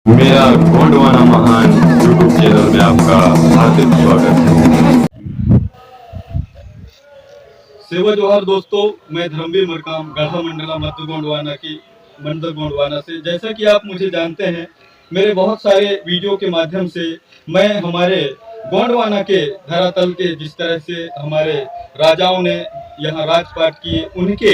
मेरा गोंडवाना महान YouTube channel में आपका हार्दिक स्वागत है। सेवा जोहार दोस्तों, मैं धर्मवीर मरकाम गढ़ा मंडला मध्य गोंडवाना की मंडल गोंडवाना से। जैसा कि आप मुझे जानते हैं, मेरे बहुत सारे वीडियो के माध्यम से मैं हमारे गोंडवाना के धरातल के जिस तरह से हमारे राजाओं ने यहाँ राजपाट किए, उनके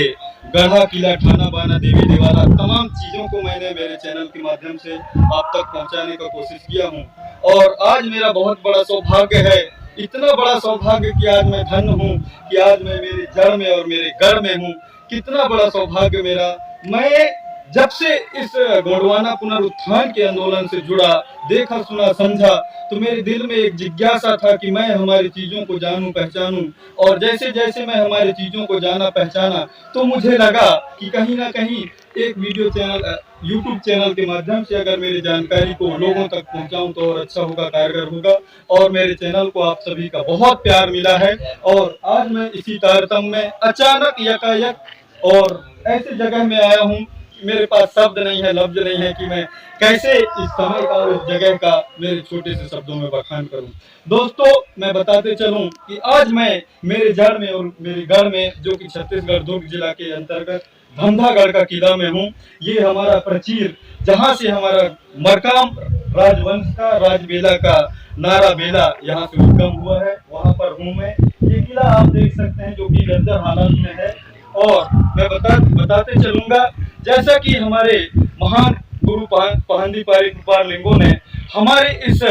गढ़ा किला ठाना बाना देवी देवाला तमाम चीज़ों को मैंने मेरे चैनल के माध्यम से आप तक पहुँचाने का कोशिश किया हूँ। और आज मेरा बहुत बड़ा सौभाग्य है, इतना बड़ा सौभाग्य कि आज मैं धन्य हूँ कि आज मैं मेरे जड़ में और मेरे गढ़ में हूँ। कितना बड़ा सौभाग्य मेरा। मैं जब से इस गोंडवाना पुनरुत्थान के आंदोलन से जुड़ा, देखा सुना समझा, तो मेरे दिल में एक जिज्ञासा था कि मैं हमारी चीज़ों को जानूं पहचानूं। और जैसे जैसे मैं हमारी चीज़ों को जाना पहचाना, तो मुझे लगा कि कहीं ना कहीं एक वीडियो चैनल यूट्यूब चैनल के माध्यम से अगर मेरी जानकारी को लोगों तक पहुंचाऊं तो और अच्छा होगा, कारगर होगा। और मेरे चैनल को आप सभी का बहुत प्यार मिला है। और आज मैं इसी तारतम्य में अचानक यकायक और ऐसी जगह में आया हूँ, मेरे पास शब्द नहीं है, लफ्ज नहीं है कि मैं कैसे इस समय का और इस जगह का मेरे छोटे से शब्दों में बखान करूं। दोस्तों, मैं बताते चलूं कि आज मैं मेरे जड़ में और मेरे गढ़ में, जो कि छत्तीसगढ़ दुर्ग जिला के अंतर्गत धमधागढ़ का किला में हूँ। ये हमारा प्राचीर, जहाँ से हमारा मरकाम राजवंश का, राजबेला का नारा बेला यहाँ से उद्गम हुआ है, वहाँ पर हूँ मैं। ये किला आप देख सकते हैं जो कि जर्जर हालत में है। और मैं बताते चलूंगा, जैसा कि हमारे महान गुरु पहंदी पारी कृपाल लिंगो ने हमारे इस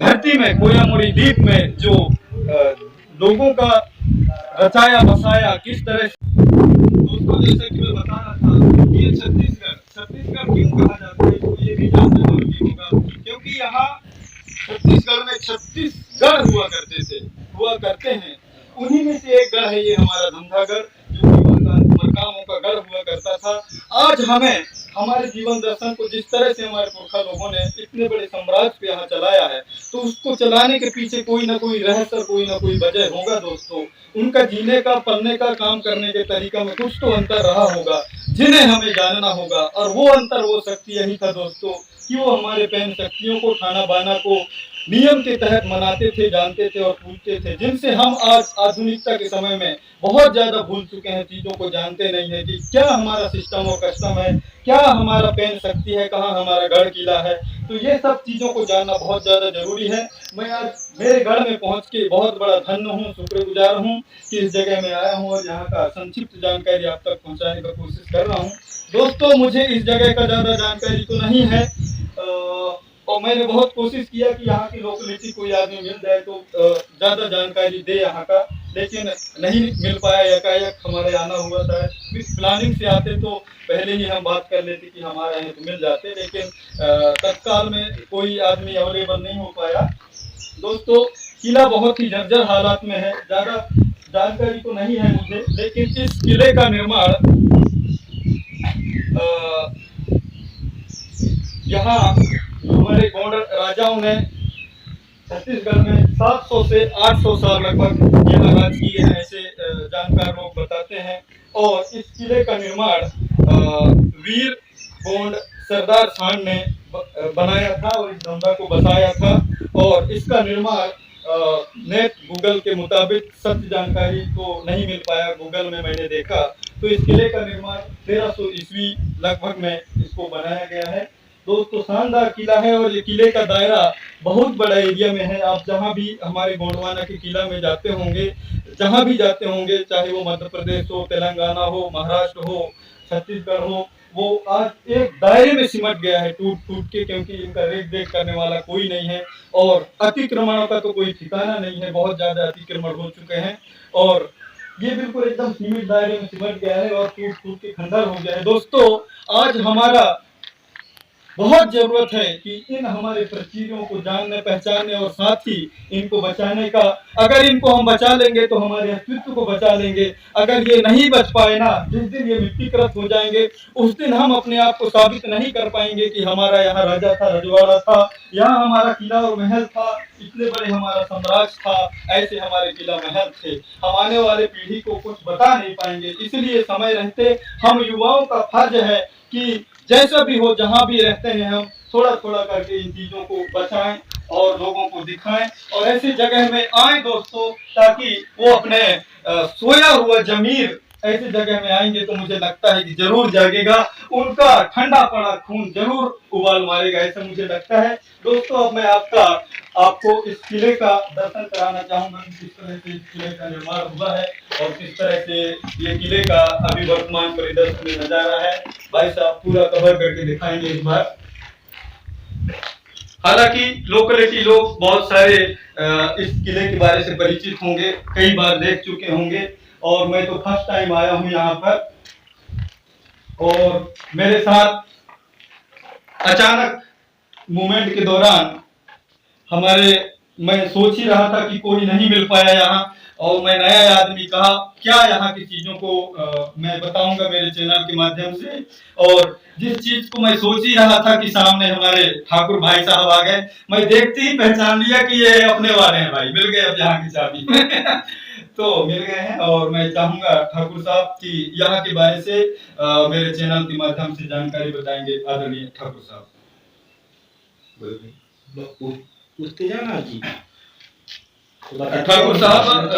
धरती में, कोयामुरी द्वीप में जो लोगों का रचाया बसाया, किस तरह से। दोस्तों, जैसा कि मैं बता रहा था, ये छत्तीसगढ़ क्यों कहा जाता है, तो ये भी जानना जरूरी होगा, क्योंकि यहाँ छत्तीसगढ़ में 36 गढ़ हुआ करते हैं। उन्हीं में से एक गढ़ है ये हमारा धमधागढ़, जो कि मरकामों का गढ़ हुआ करता था। आज हमें हमारे जीवन दर्शन को जिस तरह से हमारे पुरखा लोगों ने इतने बड़े साम्राज्य पे यहाँ चलाया है, तो उसको चलाने के पीछे कोई ना कोई रहस्य, कोई ना कोई वजह होगा। दोस्तों, उनका जीने का, पलने का, काम करने के तरीका में कुछ तो अंतर रहा होगा, जिन्हें हमें जानना होगा। और वो अंतर, वो शक्ति यही था दोस्तों, कि वो हमारे पैन शक्तियों को, खाना बाना को नियम के तहत मनाते थे, जानते थे और पूछते थे, जिनसे हम आज आधुनिकता के समय में बहुत ज्यादा भूल चुके हैं, चीजों को जानते नहीं है कि क्या हमारा सिस्टम और कस्टम है, क्या हमारा पैन शक्ति है, कहाँ हमारा गढ़ किला है। तो ये सब चीजों को जानना बहुत ज्यादा जरूरी है। मैं आज मेरे गढ़ में पहुंच के बहुत बड़ा धन्य हूँ, शुक्रगुजार हूँ कि इस जगह में आया हूँ और यहाँ का संक्षिप्त जानकारी आप तक पहुँचाने का कोशिश कर रहा हूँ। दोस्तों, मुझे इस जगह का ज्यादा जानकारी तो नहीं है, और मैंने बहुत कोशिश किया कि यहाँ की लोकेलिटी कोई आदमी मिल जाए तो ज़्यादा जानकारी दे यहाँ का, लेकिन नहीं मिल पाया। एकाएक हमारे आना हुआ था, प्लानिंग से आते तो पहले ही हम बात कर लेते कि हमारे यहाँ तो मिल जाते, लेकिन तत्काल में कोई आदमी अवेलेबल नहीं हो पाया। दोस्तों, किला बहुत ही जर्जर हालात में है, ज़्यादा जानकारी तो नहीं है मुझे, लेकिन इस किले का निर्माण यहाँ हमारे गोंड राजाओं ने छत्तीसगढ़ में 700 से 800 साल लगभग यहाँ राज किए हैं, ऐसे जानकार लोग बताते हैं। और इस किले का निर्माण वीर गोंड सरदार खान ने बनाया था और इस धंधा को बसाया था। और इसका निर्माण नेट गूगल के मुताबिक सत्य जानकारी तो नहीं मिल पाया, गूगल में मैंने देखा तो इस किले का निर्माण 1300 ईस्वी लगभग में इसको बनाया गया है। दोस्तों, शानदार किला है और ये किले का दायरा बहुत बड़ा एरिया में है। आप जहाँ भी हमारे गोंडवाना के किला में जाते होंगे, जहाँ भी जाते होंगे, चाहे वो मध्य प्रदेश हो, तेलंगाना हो, महाराष्ट्र हो, छत्तीसगढ़ हो, वो आज एक दायरे में सिमट गया है, टूट टूट के, क्योंकि इनका रेख देख करने वाला कोई नहीं है। और अतिक्रमणों का तो कोई ठिकाना नहीं है, बहुत ज्यादा अतिक्रमण हो चुके हैं और ये बिल्कुल एकदम सीमित दायरे में सिमट गया है और टूट टूट के खंडर हो गया है। दोस्तों, आज हमारा बहुत जरूरत है कि इन हमारे प्राचीनों को जानने, पहचानने और साथ ही इनको बचाने का। अगर इनको हम बचा लेंगे तो हमारे अस्तित्व को बचा लेंगे। अगर ये नहीं बच पाए ना, जिस दिन ये मिट्टीकृत हो जाएंगे, उस दिन हम अपने आप को साबित नहीं कर पाएंगे कि हमारा यहाँ राजा था, रजवाड़ा था, यहाँ हमारा किला और महल था, इतने बड़े हमारा साम्राज्य था, ऐसे हमारे किला महल थे। हम आने वाले पीढ़ी को कुछ बता नहीं पाएंगे। इसलिए समय रहते हम युवाओं का फर्ज है कि जैसा भी हो, जहाँ भी रहते हैं, थोड़ा थोड़ा करके इन चीजों को बचाएं और लोगों को दिखाएं और ऐसी जगह में आए दोस्तों, ताकि वो अपने सोया हुआ जमीर ऐसी जगह में आएंगे तो मुझे लगता है कि जरूर जागेगा, उनका ठंडा पड़ा खून जरूर उबाल मारेगा, ऐसा मुझे लगता है। दोस्तों, अब मैं आपको इस किले का दर्शन कराना चाहूंगा कि किस तरह से इस किले का निर्माण हुआ है और किस तरह से ये किले का अभी वर्तमान परिदृश्य में नजारा है। भाई साहब पूरा कवर करके दिखाएंगे इस बार। हालांकि लोकलिटी लोग बहुत सारे इस किले के बारे से परिचित होंगे, कई बार देख चुके होंगे और मैं तो फर्स्ट टाइम आया हूं यहाँ पर। और मेरे साथ अचानक मूवमेंट के दौरान मैं सोच ही रहा था कि कोई नहीं मिल पाया यहाँ, और मैं नया आदमी कहा क्या यहाँ की चीजों को मैं बताऊंगा मेरे चैनल के माध्यम से। और जिस चीज को मैं सोच ही रहा था कि सामने हमारे ठाकुर भाई साहब आ गए, मैं देखते ही पहचान लिया कि ये अपने वाले हैं भाई, मिल गए अब यहाँ की चाबी तो मिल गए हैं। और मैं चाहूंगा ठाकुर साहब कि यहाँ के बारे से मेरे चैनल के माध्यम से जानकारी बताएंगे आदरणीय ठाकुर साहब। ठाकुर साहब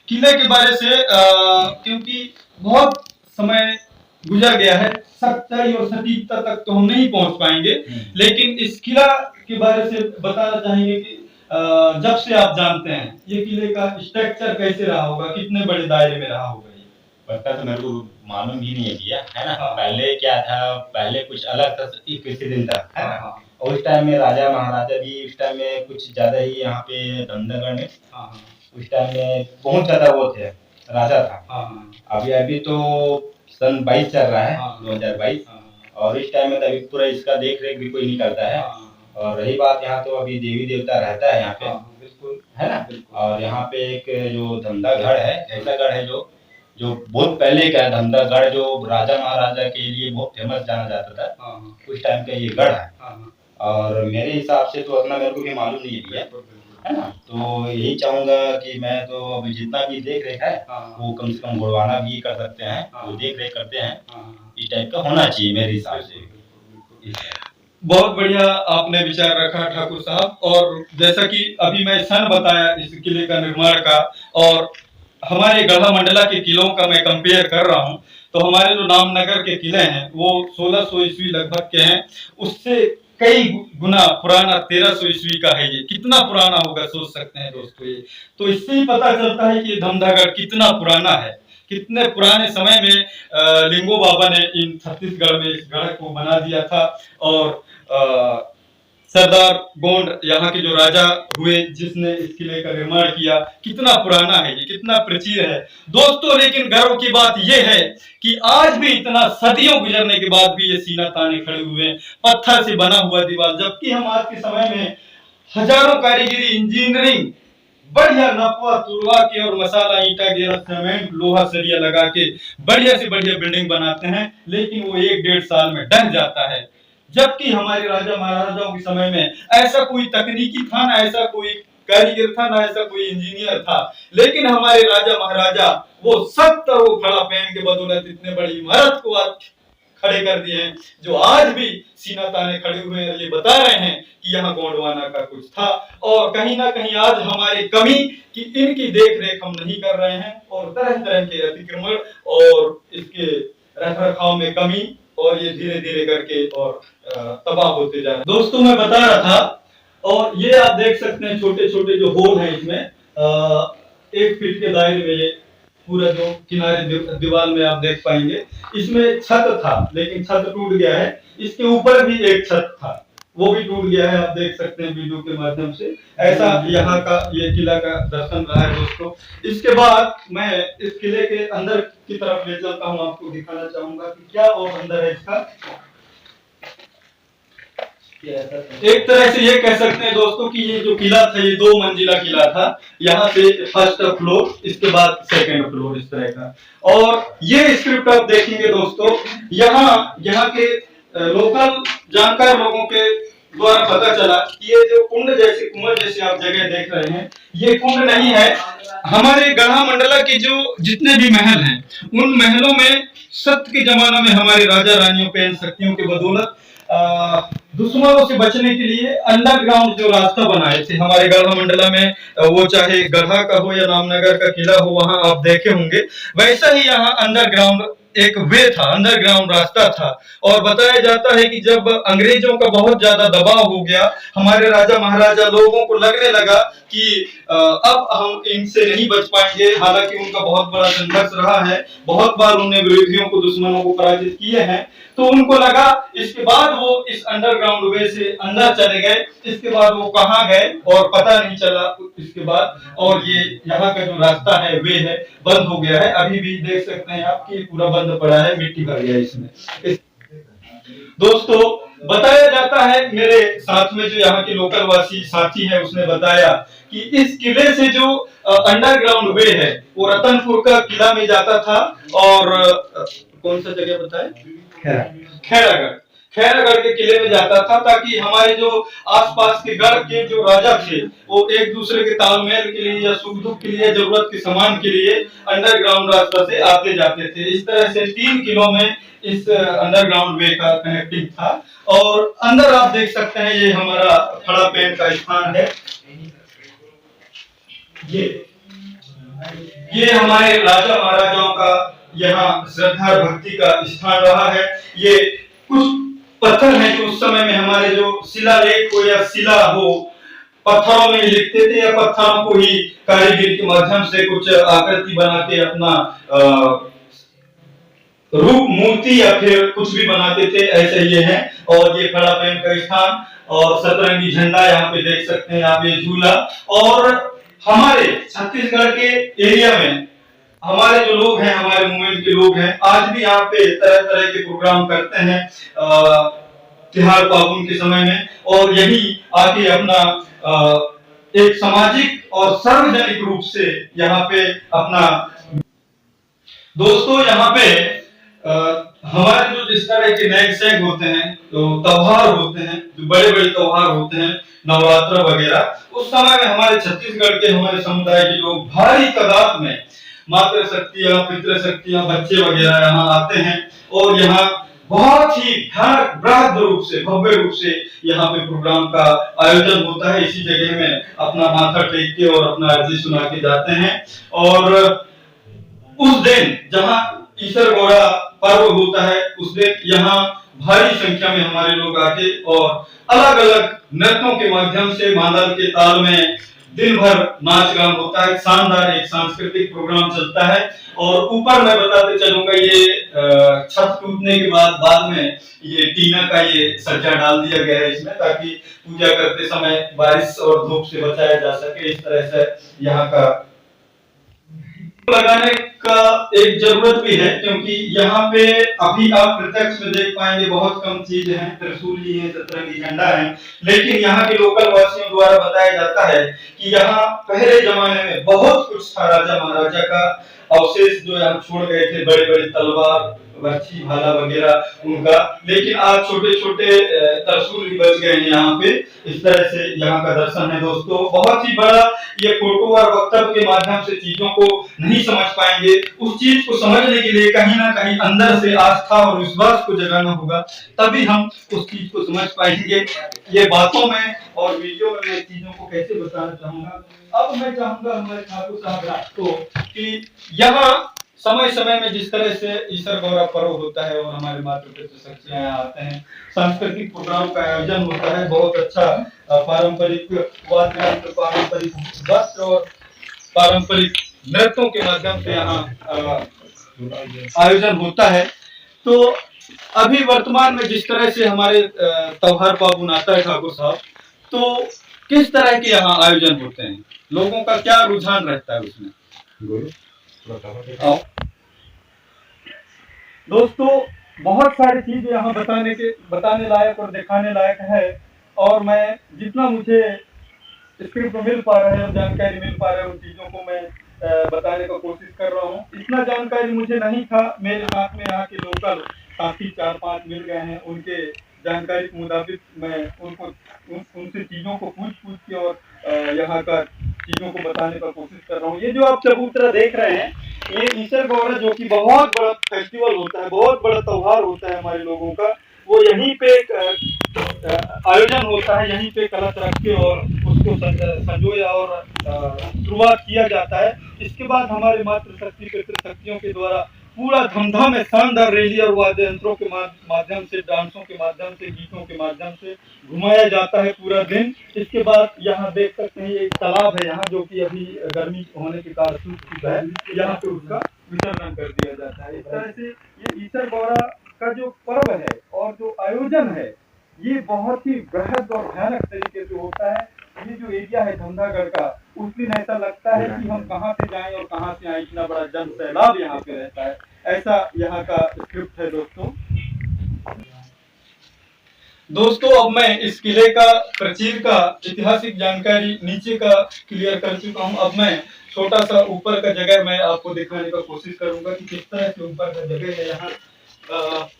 किले के बारे से क्योंकि बहुत समय गुजर गया है, सच्चाई और सटीकता तक तो हम नहीं पहुंच पाएंगे, लेकिन इस किला के बारे से बताना चाहेंगे कि जब से आप जानते हैं ये किले का स्ट्रक्चर कैसे रहा होगा, कितने बड़े दायरे में रहा होगा। ये पता तो मेरे को मालूम ही नहीं है भैया, है ना। हाँ। पहले क्या था, पहले कुछ अलग था, कृषि दिन था, है ना। हाँ। और उस टाइम में राजा महाराजा भी उस टाइम में कुछ ज्यादा ही यहाँ पे धमनगर में उस टाइम में बहुत ज्यादा वो थे, राजा था। अभी तो सन 22 चल रहा है, 2022, और इस टाइम में तो अभी पूरा इसका देख रेख भी कोई नहीं करता है। और रही बात यहाँ तो अभी देवी देवता रहता है यहाँ पे, बिल्कुल, है ना। और यहाँ पे एक जो धमदागढ़ है, ऐसा गढ़ है जो बहुत पहले का धमदागढ़, जो राजा महाराजा के लिए बहुत फेमस जाना जाता था, उस टाइम का ये गढ़ है। और मेरे हिसाब से तो उतना मेरे को भी मालूम नहीं है ना। तो यही चाहूंगा कि मैं तो अभी जितना भी देख रेख है वो कम से कम गुड़वाना भी कर सकते हैं, वो देख रेख करते हैं, इस टाइप का होना चाहिए मेरे हिसाब से। बहुत बढ़िया आपने विचार रखा ठाकुर साहब। और जैसा कि अभी मैं सन बताया इस किले का निर्माण का, और हमारे गढ़ा मंडला के किलों का मैं कंपेयर कर रहा हूं, तो हमारे जो नामनगर के किले हैं वो 1600 ईस्वी लगभग के हैं, उससे कई गुना पुराना 1300 ईस्वी का है। ये कितना पुराना होगा सोच सकते हैं दोस्तों। ये तो इससे ही पता चलता है कि धमदागढ़ कितना पुराना है, कितने पुराने समय में लिंगो बाबा ने इन छत्तीसगढ़ में इस गढ़ को बना दिया था। और सरदार गोंड यहाँ के जो राजा हुए जिसने इस किले का निर्माण किया, कितना पुराना है ये, कितना प्राचीन है दोस्तों। लेकिन गर्व की बात यह है कि आज भी इतना सदियों गुजरने के बाद भी ये सीना ताने खड़े हुए हैं, पत्थर से बना हुआ दीवार, जबकि हम आज के समय में हजारों कारीगरी, इंजीनियरिंग बढ़िया नपवा तुड़वा के और मसाला ईंटा गिरा सीमेंट लोहा सरिया लगा के बढ़िया से बढ़िया बिल्डिंग बनाते हैं, लेकिन वो 1-1.5 साल में ढह जाता है। जबकि हमारे राजा महाराजाओं के समय में ऐसा कोई तकनीकी था ना, ऐसा कोई कारीगर था ना, ऐसा कोई इंजीनियर था, लेकिन हमारे राजा महाराजा वो सख्त और वो खड़ा पहन के बदौलत इतने बड़ी इमारत को आज खड़े कर दिए हैं, जो आज भी सीना ताने खड़े हुए हैं। ये बता रहे हैं कि यहाँ गोंडवाना का कुछ था, और कहीं ना कहीं आज हमारी कमी कि इनकी देख रेख हम नहीं कर रहे हैं, और तरह तरह के अतिक्रमण और इसके रख रखाव में कमी, और ये धीरे धीरे करके और तबाह होते जा रहे हैं। दोस्तों, मैं बता रहा था, और ये आप देख सकते हैं छोटे छोटे जो होल हैं इसमें 1 फीट के दायरे में ये पूरा जो किनारे दीवार में आप देख पाएंगे, इसमें छत था लेकिन छत टूट गया है। इसके ऊपर भी एक छत था, वो भी टूट गया है, आप देख सकते हैं वीडियो के माध्यम से। ऐसा यहाँ का ये किला का दर्शन रहा है दोस्तों। इसके बाद मैं इस किले के अंदर की तरफ ले चलता हूँ, आपको दिखाना चाहूंगा कि क्या और अंदर है इसका। एक तरह से ये कह सकते हैं दोस्तों कि ये जो किला था ये 2 मंजिला किला था। यहाँ से फर्स्ट फ्लोर, इसके बाद सेकंड फ्लोर, इस तरह का। और ये स्क्रिप्ट आप देखेंगे दोस्तों, यहाँ के लोकल जानकार लोगों के द्वारा पता चला कि ये जो कुंड जैसे कुंवर जैसे आप जगह देख रहे हैं, ये कुंड नहीं है। हमारे गढ़ा मंडला के जो जितने भी महल हैं, उन महलों में सत्य के जमाना में हमारे राजा रानियों पे शक्तियों के बदौलत दुश्मनों से बचने के लिए अंडरग्राउंड जो रास्ता बनाए थे हमारे गढ़ा मंडला में, वो चाहे गढ़ा का हो या रामनगर का किला हो, वहां आप देखे होंगे। वैसा ही यहाँ अंडरग्राउंड एक वे था, अंडरग्राउंड रास्ता था। और बताया जाता है कि जब अंग्रेजों का बहुत ज्यादा दबाव हो गया, हमारे राजा महाराजा लोगों को लगने लगा कि अब हम इनसे नहीं बच पाएंगे। हालांकि उनका बहुत बड़ा संघर्ष रहा है, बहुत बार उन्होंने विरोधियों को, दुश्मनों को पराजित किए हैं। तो उनको लगा, इसके बाद वो इस अंडरग्राउंड वे से अंदर चले गए। इसके बाद वो कहाँ गए और पता नहीं चला इसके बाद। और ये यहाँ का जो रास्ता है, वे है, बंद हो गया है। अभी भी देख सकते हैं आप कि पूरा बंद पड़ा है, मिट्टी भर गया है इसमें। दोस्तों, बताया जाता है, मेरे साथ में जो यहाँ के लोकल वासी साथी है, उसने बताया कि इस किले से जो अंडरग्राउंड वे है, वो रतनपुर का किला में जाता था। और कौन सा जगह बताए, खैरागढ़, खैरागढ़ के किले में जाता था, ताकि हमारे जो आसपास के गढ़ के जो राजा थे, वो एक दूसरे के तालमेल के लिए या सुख दुख के लिए, जरूरत के सामान के लिए अंडरग्राउंड रास्ता से आते जाते थे। इस तरह से 3 किलो में इस अंडरग्राउंड वे का कनेक्टिंग था। और अंदर आप देख सकते हैं, ये हमारा खड़ा पेड़ का स्थान है। ये हमारे राजा महाराजाओं का यहाँ श्रद्धा भक्ति का स्थान रहा है। ये कुछ पत्थर हैं जो उस समय में हमारे जो शिलालेख हो या शिला हो, पत्थरों में लिखते थे, या पत्थरों को ही कारीगिरी के माध्यम से कुछ आकृति बना के अपना रूप, मूर्ति या फिर कुछ भी बनाते थे। ऐसे ये है। और ये खड़ा पेड़ का स्थान, और सतरंगी झंडा यहाँ पे देख सकते हैं आप, ये झूला। और हमारे छत्तीसगढ़ के एरिया में हमारे जो लोग हैं, हमारे मूवमेंट के लोग हैं, आज भी यहाँ पे तरह तरह के प्रोग्राम करते हैं त्योहार पावन के समय में। और यही आके अपना एक सामाजिक और सार्वजनिक रूप से यहाँ पे अपना, दोस्तों यहाँ पे हमारे जो जिस तरह के नैग सैग होते हैं, तो त्योहार होते हैं, जो बड़े बड़े त्योहार होते हैं, नवरात्र वगैरह, उस समय में हमारे छत्तीसगढ़ के, हमारे समुदाय के लोग भारी तादाद में मातृ शक्तियां, पितृ शक्तियां, बच्चे वगैरह यहाँ आते हैं। और यहाँ बहुत ही बृहद रूप से, भव्य रूप से यहाँ पे प्रोग्राम का आयोजन होता है। इसी जगह में अपना माथा टेक के और अपना अर्जी सुना के जाते हैं। और उस दिन जहाँ ईसर गौरा पर्व होता है, उस दिन यहाँ भारी संख्या में हमारे लोग आके और अलग अलग नृत्यों के माध्यम से, मांदल के ताल में दिन भर नाच गान होता है। शानदार एक सांस्कृतिक प्रोग्राम चलता है। और ऊपर मैं बताते चलूंगा, ये छत टूटने के बाद में ये टीना का ये सज्जा डाल दिया गया है इसमें, ताकि पूजा करते समय बारिश और धूप से बचाया जा सके। इस तरह से यहाँ का लगाने का एक जरूरत भी है, क्योंकि यहाँ पे अभी आप प्रत्यक्ष में देख पाएंगे बहुत कम चीजें हैं, त्रिशूल ही है, सतरंगी झंडा है। लेकिन यहाँ के लोकल वासियों द्वारा बताया जाता है कि यहाँ पहले जमाने में बहुत कुछ था, राजा महाराजा का अवशेष जो यहाँ छोड़ गए थे, बड़े बड़े तलवार, बर्छी, भाला वगैरह उनका। लेकिन आज छोटे छोटे त्रिशूल भी बच गए हैं यहाँ पे। इस तरह से यहाँ का दर्शन है दोस्तों, बहुत ही बड़ा। ये फोटो और वक्तव्य के माध्यम से चीजों को नहीं समझ पाएंगे। उस चीज को समझने के लिए कहीं ना कहीं अंदर से आस्था और विश्वास को जगाना होगा, तभी हम उस चीज को समझ पाएंगे। ये बातों में और वीडियो में मैं चीजों को कैसे बताना चाहूंगा। अब मैं चाहूंगा हमारे ठाकुर साहब को कि यहाँ समय समय में जिस तरह से ईसर गौरा पर्व होता है और हमारे मातृ पितृ शक्तियां आते हैं, सांस्कृतिक प्रोग्राम का आयोजन होता है। बहुत अच्छा पारंपरिक वाद्य यंत्र, पारंपरिक वस्त्र और पारंपरिक नृत्यों के माध्यम से यहाँ आयोजन होता है। तो अभी वर्तमान में जिस तरह से हमारे त्योहार पावन आता है ठाकुर साहब, तो किस तरह के यहाँ आयोजन होते हैं, लोगों का क्या रुझान रहता है उसमें? दोस्तों, बहुत सारी चीज यहाँ बताने लायक और दिखाने लायक है। और मैं जितना मुझे स्क्रिप्ट मिल पा रहा है और जानकारी मिल पा रहा है, उन चीजों को मैं बताने का कोशिश कर रहा हूँ। इतना जानकारी मुझे नहीं था, मेरे साथ में यहाँ के लोकल साथी 4-5 मिल गए हैं, उनके जानकारी के मुताबिक मैं उनसे चीजों को पूछ के और यहाँ का चीजों को बताने का कोशिश कर रहा हूँ। ये जो आप चबूतरा देख रहे हैं, ये ईसर गौरा, जो कि बहुत बड़ा फेस्टिवल होता है, बहुत बड़ा त्योहार होता है हमारे लोगों का। वो यहीं पे आयोजन होता है, यहीं पे कलश रख के और उसको संजोया और शुरुआत किया जाता है। इसके बाद हमारे मातृशक्ति पितृशक्तियों के द्वारा पूरा धूमधाम में शानदार रैली और वाद्य यंत्रों के माध्यम से, डांसों के माध्यम से, गीतों के माध्यम से घुमाया जाता है पूरा दिन। इसके बाद यहाँ देख सकते हैं एक तालाब है यहाँ, जो कि अभी गर्मी होने के कारण सूख चुका है, यहाँ पे उसका विसर्जन कर दिया जाता है। इस तरह से ये ईसर गौरा का जो पर्व है और जो आयोजन है, ये बहुत ही बृहद और भयानक तरीके से होता है। ये जो एरिया है धमदागढ़ का, उस दिन ऐसा लगता है कि हम कहाँ से जाएं और कहाँ से आए, इतना बड़ा जन सैलाब यहाँ पे रहता है। ऐसा यहाँ का स्क्रिप्ट है दोस्तों अब मैं इस किले का प्राचीर का ऐतिहासिक जानकारी नीचे का क्लियर कर चुका हूँ। अब मैं छोटा सा ऊपर का जगह मैं आपको दिखाने का कोशिश करूंगा कि किस तरह से ऊपर का जगह है यहाँ।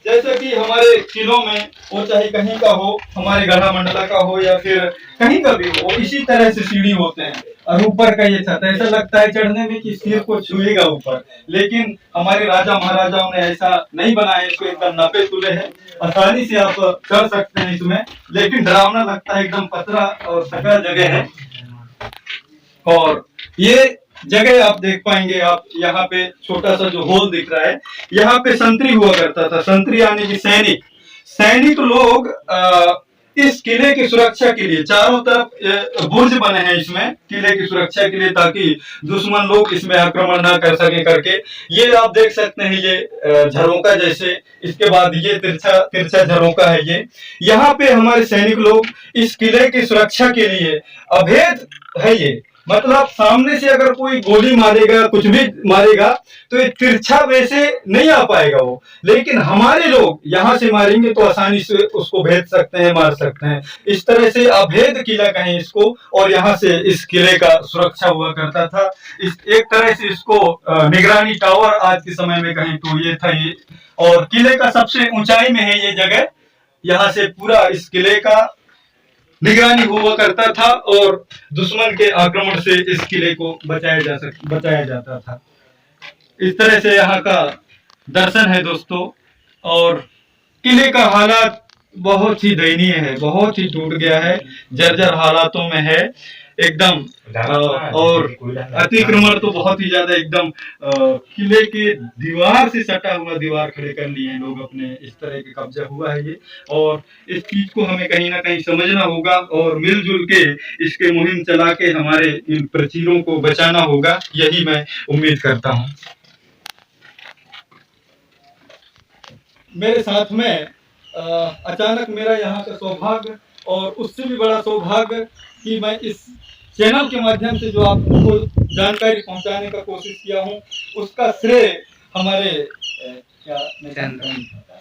जैसा कि हमारे किलों में वो चाहे कहीं का हो, हमारे गढ़ा मंडला का हो या फिर कहीं का भी हो, इसी तरह से सीढ़ी होते हैं और ऊपर का ये छत, ऐसा लगता है चढ़ने में कि सिर को छुएगा ऊपर, लेकिन हमारे राजा महाराजाओं ने ऐसा नहीं बनाया। इसको एकदम नपे तुले है, आसानी से आप कर सकते हैं इसमें, लेकिन डरावना लगता है, एकदम पतरा और सकरा जगह है। और ये जगह आप देख पाएंगे, आप यहाँ पे छोटा सा जो होल दिख रहा है, यहाँ पे संतरी हुआ करता था। संतरी यानी कि सैनिक लोग इस किले की सुरक्षा के लिए चारों तरफ बुर्ज बने हैं इसमें किले की सुरक्षा के लिए, ताकि दुश्मन लोग इसमें आक्रमण ना कर सके करके। ये आप देख सकते हैं, ये झरोका जैसे, इसके बाद ये तिरछा झरोका है। ये यहाँ पे हमारे सैनिक लोग इस किले की सुरक्षा के लिए अभेद है ये, मतलब सामने से अगर कोई गोली मारेगा, कुछ भी मारेगा, तो ये तिरछा वैसे नहीं आ पाएगा वो, लेकिन हमारे लोग यहाँ से मारेंगे तो आसानी से उसको भेद सकते हैं, मार सकते हैं। इस तरह से अभेद किला कहें इसको, और यहाँ से इस किले का सुरक्षा हुआ करता था। इस एक तरह से इसको निगरानी टावर आज के समय में कहें तो ये था ये, और किले का सबसे ऊंचाई में है ये जगह। यहाँ से पूरा इस किले का निगरानी हुआ करता था और दुश्मन के आक्रमण से इस किले को बचाया जाता था। इस तरह से यहाँ का दर्शन है दोस्तों। और किले का हालात बहुत ही दयनीय है, बहुत ही टूट गया है, जर्जर हालातों में है एकदम। और अतिक्रमण तो बहुत ही ज्यादा, एकदम किले के दीवार से सटा हुआ दीवार खड़े कर लिए हैं लोग अपने, इस तरह के कब्जा हुआ है ये। और इस चीज को हमें कहीं ना कहीं समझना होगा और मिलजुल के इसके मुहिम चला के हमारे इन प्राचीरों को बचाना होगा, यही मैं उम्मीद करता हूँ। मेरे साथ में अचानक मेरा यहाँ का सौभाग्य और उससे भी बड़ा सौभाग्य कि मैं इस चैनल के माध्यम से जो आपको जानकारी पहुंचाने का कोशिश किया हूं, उसका श्रेय हमारे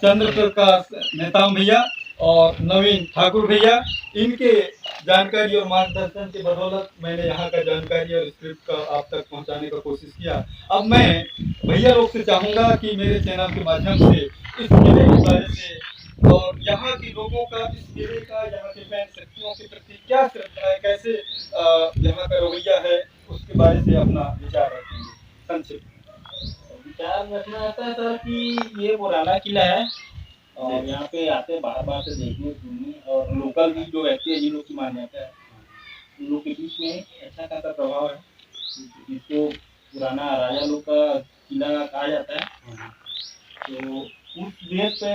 चंद्र प्रकाश नेताम भैया और नवीन ठाकुर भैया, इनके जानकारी और मार्गदर्शन के बदौलत मैंने यहाँ का जानकारी और स्क्रिप्ट का आप तक पहुंचाने का कोशिश किया। अब मैं भैया लोग से चाहूंगा कि मेरे चैनल के माध्यम से इस किले के बारे में और यहाँ के लोगों का, इस किले का, यहाँ के फैन शक्तियों के प्रति क्या श्रद्धा है, कैसे यहाँ का रवैया है, उसके बारे में अपना विचार रखेंगे संक्षिप्त। विचार रखना आता है सर कि ये पुराना किला है और यहाँ पे आते हैं बार से देखने सुनने, और लोकल भी जो व्यक्ति है, जिन लोग की मान्यता है, उन लोग के बीच में अच्छा खासा प्रभाव है, जिसको पुराना राजा लोग का किला कहा जाता है। तो उस बेस पे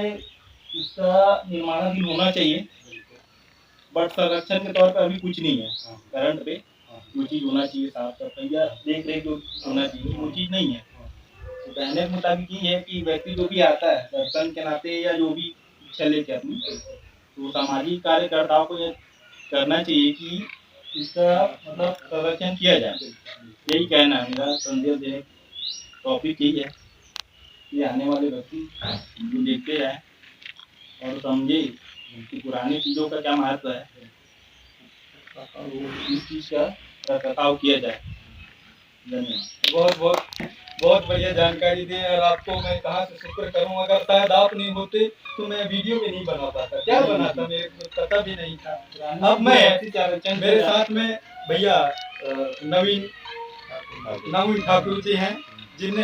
इसका निर्माण भी होना चाहिए, बट संरक्षण के तौर पर अभी कुछ नहीं है। करंट पे जो चीज़ होना चाहिए, साफ सफाई या देख रेख जो होना चाहिए, वो चीज़ नहीं है। तो कहने के मुताबिक ये है कि व्यक्ति जो भी आता है दर्शन के नाते या जो भी इच्छा लेके अपनी, तो सामाजिक कार्यकर्ताओं को ये करना चाहिए कि इसका मतलब संरक्षण किया जाए। यही कहना है मेरा, संदेश देने टॉपिक यही है कि आने वाले व्यक्ति जो देखते हैं और समझे कि पुरानी चीज़ों का क्या महत्व है, और इस चीज़ का रखरखाव किया जाए। धन्यवाद। बहुत बढ़िया जानकारी दी, और आपको मैं कहाँ से शुक्र करूँ, अगर शायद आप नहीं होते तो मैं वीडियो भी नहीं बना पाता, क्या बनाता, मेरे को पता भी नहीं था। अब मैं, मेरे साथ में भैया नवीन ठाकुर जी हैं, जिनने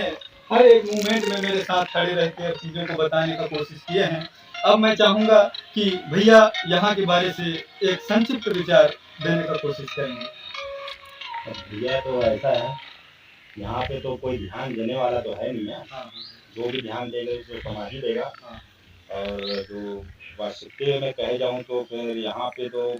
हर एक मूवमेंट में मेरे साथ खड़े रहकर चीज़ों को बताने का कोशिश किए हैं। अब मैं चाहूँगा कि भैया यहाँ के बारे से एक संक्षिप्त विचार देने का कोशिश करेंगे। भैया तो ऐसा है, यहाँ पे तो कोई ध्यान देने वाला तो है नहीं है। हाँ, जो भी ध्यान देगा उसको समाज ही देगा। हाँ, और जो वास्तविक में कहे जाऊँ तो फिर यहाँ पे तो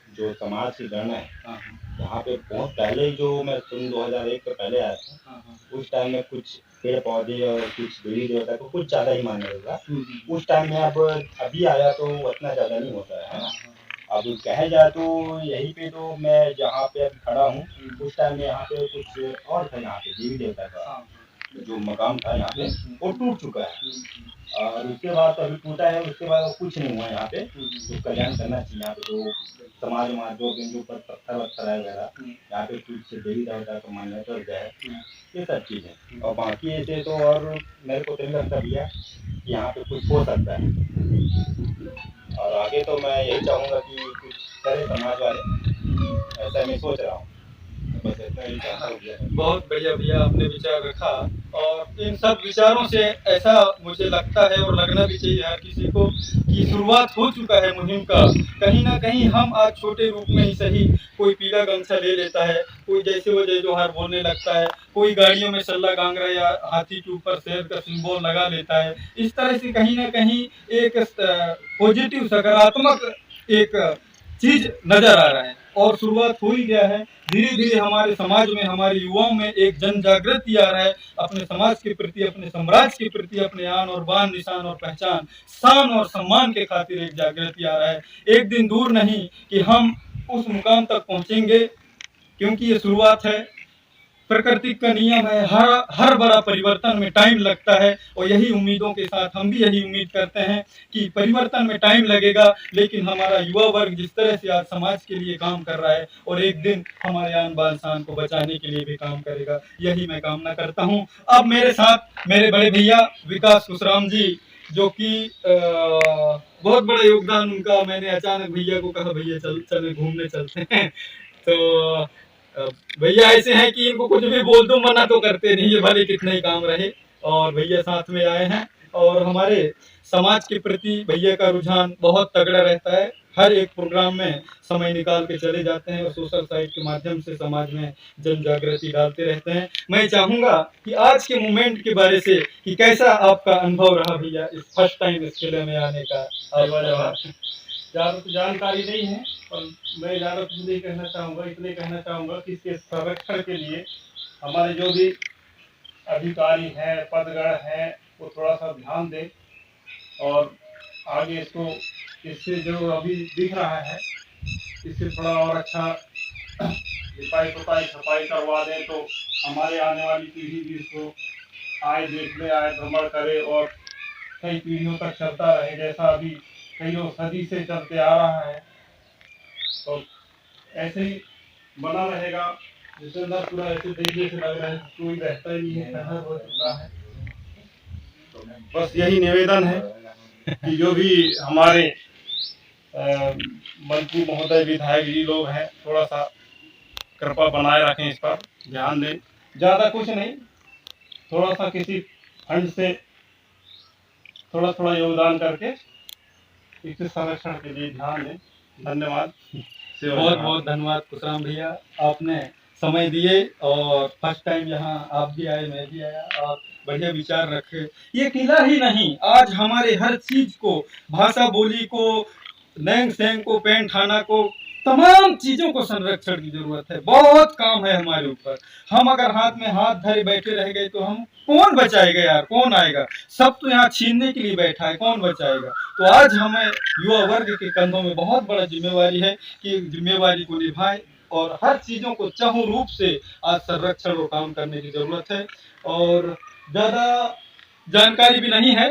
जो समाज की गणना है, हाँ, यहाँ पे बहुत पहले ही जो मैं सन 2001 के पहले आया था, हाँ, उस टाइम में कुछ पेड़ पौधे और कुछ देवी देवता को कुछ ज़्यादा ही मान्य होगा। हाँ, उस टाइम में अब अभी आया तो उतना ज़्यादा नहीं होता है ना। अब कहे जाए तो यहीं पे तो मैं जहाँ पे अब खड़ा हूँ, उस टाइम में यहाँ पे कुछ और था, यहाँ पे देवी देवता का जो मकाम था यहाँ पे वो टूट चुका है। और उसके बाद तो अभी टूटा है, उसके बाद कुछ नहीं हुआ यहाँ पे। तो कल्याण करना चाहिए यहाँ पे, जो समाज जो बिंदु पर पत्थर वत्थर है वगैरह, यहाँ पे कुछ देवी देवता को मान्यता हो जाए, ये सब चीज़ें। और बाकी ऐसे तो और मेरे को तो नहीं लगता भैया कि यहाँ पे कुछ हो सकता है। और आगे तो मैं यही चाहूँगा कि कुछ करे समाज वाले, ऐसा मैं सोच रहा हूँ। बस इतना ही चाहता हूँ भैया। बहुत बढ़िया भैया आपने विचार रखा, और इन सब विचारों से ऐसा मुझे लगता है और लगना भी चाहिए हर किसी को कि शुरुआत हो चुका है मुहिम का। कहीं ना कहीं हम आज छोटे रूप में ही सही, कोई पीला गमछा ले लेता है, कोई जैसे वो जय जोहार बोलने लगता है, कोई गाड़ियों में सल्ला गांगरा या हाथी के ऊपर शेर का सिंबल लगा लेता है। इस तरह से कहीं ना कहीं एक पॉजिटिव सकारात्मक एक चीज नजर आ रहा है, और शुरुआत हो ही गया है। धीरे धीरे हमारे समाज में, हमारे युवाओं में एक जन जागृति आ रहा है, अपने समाज के प्रति, अपने साम्राज्य के प्रति, अपने आन और बान, निशान और पहचान, शान और सम्मान के खातिर एक जागृति आ रहा है। एक दिन दूर नहीं कि हम उस मुकाम तक पहुंचेंगे, क्योंकि ये शुरुआत है। प्रकृति का नियम है, हर बड़ा परिवर्तन में टाइम लगता है, और यही उम्मीदों के साथ हम भी यही उम्मीद करते हैं कि परिवर्तन में टाइम लगेगा, लेकिन हमारा युवा वर्ग जिस तरह से आज समाज के लिए काम कर रहा है, और एक दिन हमारे आन बान शान को बचाने के लिए भी काम करेगा, यही मैं कामना करता हूँ। अब मेरे साथ मेरे बड़े भैया विकास कुशराम जी, जो कि बहुत बड़ा योगदान उनका। मैंने अचानक भैया को कहा भैया चल घूमने चलते हैं, तो भैया ऐसे हैं कि इनको कुछ भी बोल दो मना तो करते नहीं है, भले कितना ही काम रहे। और भैया साथ में आए हैं, और हमारे समाज के प्रति भैया का रुझान बहुत तगड़ा रहता है। हर एक प्रोग्राम में समय निकाल के चले जाते हैं, और सोशल साइट के माध्यम से समाज में जन जागृति डालते रहते हैं। मैं चाहूंगा कि आज के मूवमेंट के बारे से कि कैसा आपका अनुभव रहा भैया इस फर्स्ट टाइम इस किले में आने का। ज़्यादा तो जानकारी नहीं है, पर मैं ज़्यादा कुछ नहीं कहना चाहूँगा। इतने कहना चाहूँगा कि इसके संरक्षण के लिए हमारे जो भी अधिकारी हैं, पदगण हैं, वो थोड़ा सा ध्यान दें, और आगे इसको इससे जो अभी दिख रहा है इससे थोड़ा और अच्छा लिपाई पुताई सफाई करवा दें, तो हमारे आने वाली पीढ़ी भी इसको आए देखने, आए भ्रमण करे, और कई पीढ़ियों तक चलता रहे, जैसा अभी कईयों सदी से चलते आ रहा है। तो ऐसे ही बना रहेगा। जिसके अंदर पूरा ऐसे देखने से लग रहा है कोई रहता ही नहीं है, कहाँ हो चुका है। तो बस यही निवेदन है कि जो भी हमारे मंत्री महोदय, विधायक जी लोग हैं, थोड़ा सा कृपा बनाए रखें, इस पर ध्यान दें। ज़्यादा कुछ नहीं, थोड़ा सा किसी फंड से थोड़ा थोड़ा योगदान करके इसके संरक्षण के लिए ध्यान दें। धन्यवाद। बहुत बहुत धन्यवाद कुशराम भैया, आपने समय दिए, और फर्स्ट टाइम यहाँ आप भी आए, मैं भी आया, और बढ़िया विचार रखे। ये किला ही नहीं, आज हमारे हर चीज को, भाषा बोली को, नैंग सैंग को, पेंट थाना को, तमाम चीजों को संरक्षण की जरूरत है। बहुत काम है हमारे ऊपर। हम अगर हाथ में हाथ धरे बैठे रह गए तो हम कौन बचाएगा यार, कौन आएगा? सब तो यहाँ छीनने के लिए बैठा है, कौन बचाएगा? तो आज हमें युवा वर्ग के कंधों में बहुत बड़ा जिम्मेवारी है कि जिम्मेवारी को निभाएं, और हर चीजों को चाहू रूप से आज संरक्षण और काम करने की जरूरत है। और ज्यादा जानकारी भी नहीं है,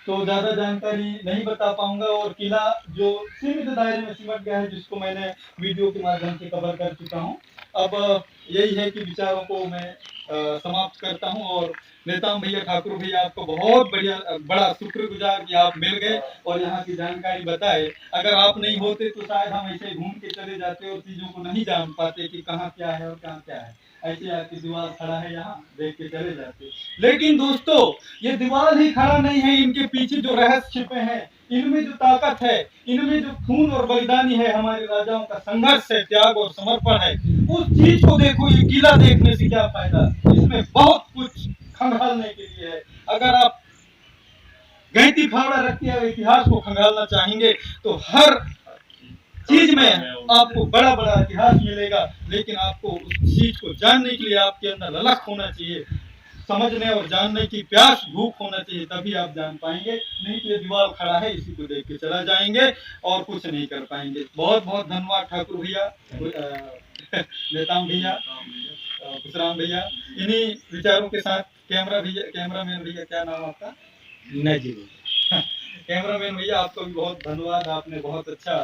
तो ज़्यादा जानकारी नहीं बता पाऊंगा, और किला जो सीमित दायरे में सिमट गया है, जिसको मैंने वीडियो के माध्यम से कवर कर चुका हूं। अब यही है कि विचारों को मैं समाप्त करता हूं, और नेताम भैया, ठाकुर भैया, आपको बहुत बड़ा शुक्रगुजार कि आप मिल गए और यहाँ की जानकारी बताए। अगर आप नहीं होते तो शायद हम ऐसे घूम के चले जाते और चीज़ों को नहीं जान पाते कि कहाँ क्या है और कहाँ क्या है। ऐसे आपकी दीवार खड़ा है, यहाँ देख के चले जाते। लेकिन दोस्तों, ये दीवार ही खड़ा नहीं है, इनके पीछे जो रहस्य छिपे हैं, इनमें जो ताकत है, इनमें जो खून और बलिदानी है, हमारे राजाओं का संघर्ष है, त्याग और समर्पण है, उस चीज को देखो। ये किला देखने से क्या फायदा, इसमें बहुत कुछ खंगालने के लिए है। अगर आप गैती फावड़ा रख के इतिहास को खंगालना चाहेंगे तो हर चीज में आपको बड़ा बड़ा इतिहास मिलेगा, लेकिन आपको उस चीज को जानने के लिए आपके अंदर ललक होना चाहिए, समझने और जानने की प्यास भूख होना चाहिए, तभी आप जान पाएंगे। नहीं तो ये दीवार खड़ा है, इसी को देख के चला जाएंगे और कुछ नहीं कर पाएंगे। बहुत बहुत धन्यवाद ठाकुर भैया, नेताम भैया, खुशराम भैया। इन्हीं विचारों के साथ कैमरामैन भैया, क्या नाम आपका? नजीब। कैमरामैन भैया, आपको भी बहुत धन्यवाद। आपने बहुत अच्छा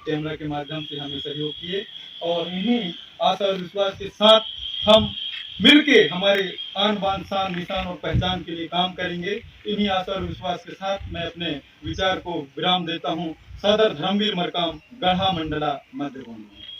कैमरा के माध्यम से हमें सहयोग किए, और इन्हीं आशा और विश्वास के साथ हम मिलके हमारे आन बान शान निशान और पहचान के लिए काम करेंगे। इन्हीं आशा और विश्वास के साथ मैं अपने विचार को विराम देता हूँ। सदर धर्मवीर मरकाम, गढ़ा मंडला, मध्य गोंडवाना।